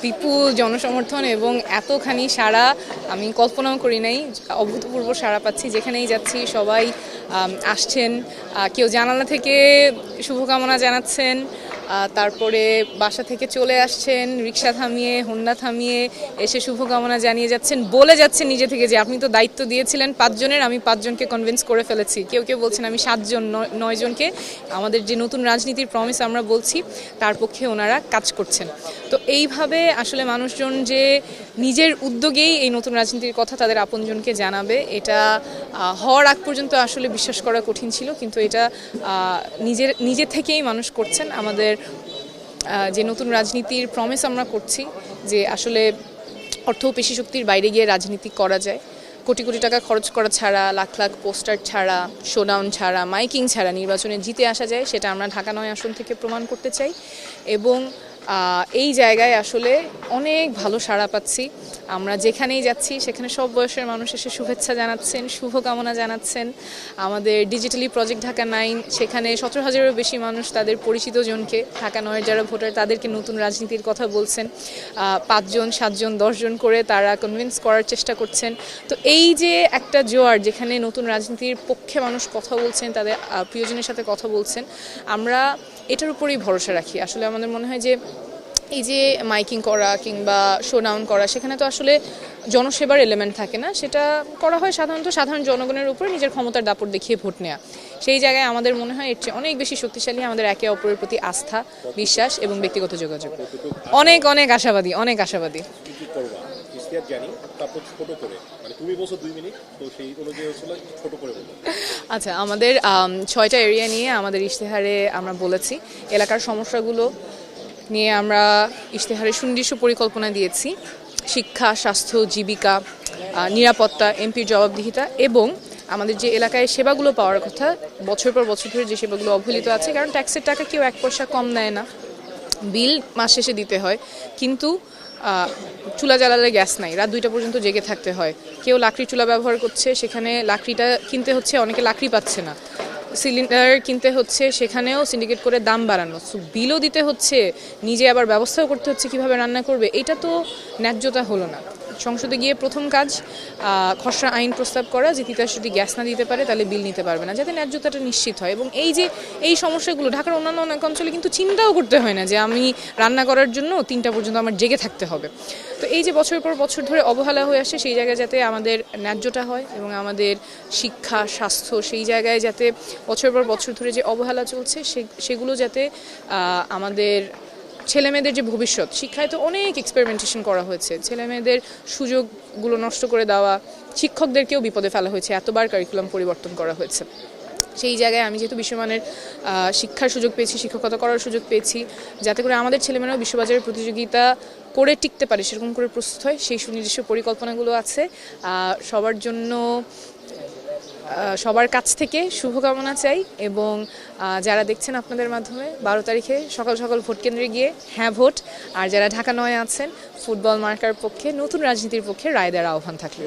বিপুল জনসমর্থন এবং এতখানি সাড়া আমি কল্পনাও করি নাই। অভূতপূর্ব সাড়া পাচ্ছি, যেখানেই যাচ্ছি সবাই আসছেন। কেউ জানালা থেকে শুভকামনা জানাচ্ছেন, তারপরে বাসা থেকে চলে আসছেন, রিক্সা থামিয়ে হোন্ডা থামিয়ে এসে শুভকামনা জানিয়ে যাচ্ছেন, বলে যাচ্ছেন নিজে থেকে যে আপনি তো দায়িত্ব দিয়েছিলেন 5 জনের, আমি 5 জনকে কনভিন্স করে ফেলেছি। কেউ কেউ বলছেন আমি 7 জন 9 জনকে, আমাদের যে নতুন রাজনীতির প্রমিস আমরা বলছি তার পক্ষে ওনারা কাজ করছেন। তো এইভাবে আসলে মানুষজন যে নিজের উদ্যোগেই এই নতুন রাজনীতির কথা তাদের আপনজনকে জানাবে, এটা হওয়ার আগ পর্যন্ত আসলে বিশ্বাস করা কঠিন ছিল, কিন্তু এটা নিজে থেকেই মানুষ করছেন। আমাদের যে নতুন রাজনীতির প্রমিস আমরা করছি যে আসলে অর্থ ও পেশি শক্তির বাইরে গিয়ে রাজনীতি করা যায়, কোটি কোটি টাকা খরচ করা ছাড়া, লাখ লাখ পোস্টার ছাড়া, শোডাউন ছাড়া, মাইকিং ছাড়া নির্বাচনে জিতে আসা যায়, সেটা আমরা ঢাকা 9 আসন থেকে প্রমাণ করতে চাই। এবং এই জায়গায় আসলে অনেক ভালো সাড়া পাচ্ছি। আমরা যেখানেই যাচ্ছি সেখানে সব বয়সের মানুষ এসে শুভেচ্ছা জানাচ্ছেন, শুভকামনা জানাচ্ছেন। আমাদের ডিজিটালি প্রজেক্ট ঢাকা 9, সেখানে 17,000-এরও বেশি মানুষ তাদের পরিচিত জনকে, ঢাকা 9-এর যারা ভোটার তাদেরকে নতুন রাজনীতির কথা বলছেন। 5 জন 7 জন 10 জন করে তারা কনভিন্স করার চেষ্টা করছেন। তো এই যে একটা জোয়ার, যেখানে নতুন রাজনীতির পক্ষে মানুষ কথা বলছেন, তাদের প্রিয়জনের সাথে কথা বলছেন, আমরা এটার উপরেই ভরসা রাখি। আসলে আমাদের মনে হয় যে এই যে মাইকিং করা কিংবা শোডাউন করা, সেখানে তো আসলে জনসেবার এলিমেন্ট থাকে না, সেটা করা হয় সাধারণত সাধারণ জনগণের উপরে নিজের ক্ষমতার দাপট দেখিয়ে ভোট নেওয়া। সেই জায়গায় আমাদের মনে হয় এর চেয়ে অনেক বেশি শক্তিশালী আমাদের একে অপরের প্রতি আস্থা, বিশ্বাস এবং ব্যক্তিগত যোগাযোগ। অনেক অনেক আশাবাদী, অনেক আশাবাদী। আচ্ছা, আমাদের 6টা এরিয়া নিয়ে আমাদের ইশতেহারে আমরা বলেছি, এলাকার সমস্যাগুলো নিয়ে আমরা ইশতেহারে সুনির্দিষ্ট পরিকল্পনা দিয়েছি। শিক্ষা, স্বাস্থ্য, জীবিকা, নিরাপত্তা, এমপির জবাবদিহিতা এবং আমাদের যে এলাকায় সেবাগুলো পাওয়ার কথা, বছর পর বছর ধরে যে সেবাগুলো অবহেলিত আছে, কারণ ট্যাক্সের টাকা কেউ 1 পয়সা কম নেয় না, বিল মাস শেষে দিতে হয়, কিন্তু চুলা জ্বালালে গ্যাস নাই, রাত 2টা পর্যন্ত জেগে থাকতে হয়। কেউ লাকড়ির চুলা ব্যবহার করছে, সেখানে লাকড়িটা কিনতে হচ্ছে, অনেকে লাকড়ি পাচ্ছে না। সিলিন্ডার কিনতে হচ্ছে, সেখানেও সিন্ডিকেট করে দাম বাড়ানো, বিলও দিতে হচ্ছে, নিজে আবার ব্যবস্থাও করতে হচ্ছে কিভাবে রান্না করবে। এটা তো ন্যায্যতা হলো না। সংসদে গিয়ে প্রথম কাজ খসড়া আইন প্রস্তাব করা, যে তিতাস যদি গ্যাস না দিতে পারে তাহলে বিল নিতে পারবে না, যাতে ন্যায্যতাটা নিশ্চিত হয়। এবং এই সমস্যাগুলো ঢাকার অন্যান্য অনেক অঞ্চলে কিন্তু চিন্তাও করতে হয় না যে আমি রান্না করার জন্য 3টা পর্যন্ত আমার জেগে থাকতে হবে। তো এই যে বছর পর বছর ধরে অবহেলা হয়ে আসে, সেই জায়গায় যাতে আমাদের ন্যায্যতা হয় এবং আমাদের শিক্ষা, স্বাস্থ্য, সেই জায়গায় যাতে বছর পর বছর ধরে যে অবহেলা চলছে সেগুলো যাতে আমাদের ছেলেমেয়েদের যে ভবিষ্যৎ, শিক্ষায় তো অনেক এক্সপেরিমেন্টেশন করা হয়েছে, ছেলেমেয়েদের সুযোগগুলো নষ্ট করে দেওয়া, শিক্ষকদেরকেও বিপদে ফেলা হয়েছে, এতবার কারিকুলাম পরিবর্তন করা হয়েছে। সেই জায়গায় আমি যেহেতু বিশ্বমানের শিক্ষার সুযোগ পেয়েছি, শিক্ষকতা করার সুযোগ পেয়েছি, যাতে করে আমাদের ছেলেমেয়েরাও বিশ্ববাজারে প্রতিযোগিতা করে টিকতে পারে, সেরকম করে প্রস্তুত হয়, সেই সুনির্দিষ্ট পরিকল্পনাগুলো আছে। সবার জন্য সবার কাছ থেকে শুভকামনা চাই এবং যারা দেখছেন আপনাদের মাধ্যমে 12 তারিখে সকাল সকাল ভোট কেন্দ্রে গিয়ে হ্যাঁ ভোট, আর যারা ঢাকা 9 আছেন ফুটবল মার্কার পক্ষে, নতুন রাজনীতির পক্ষে রায় দেওয়ার আহ্বান থাকলে।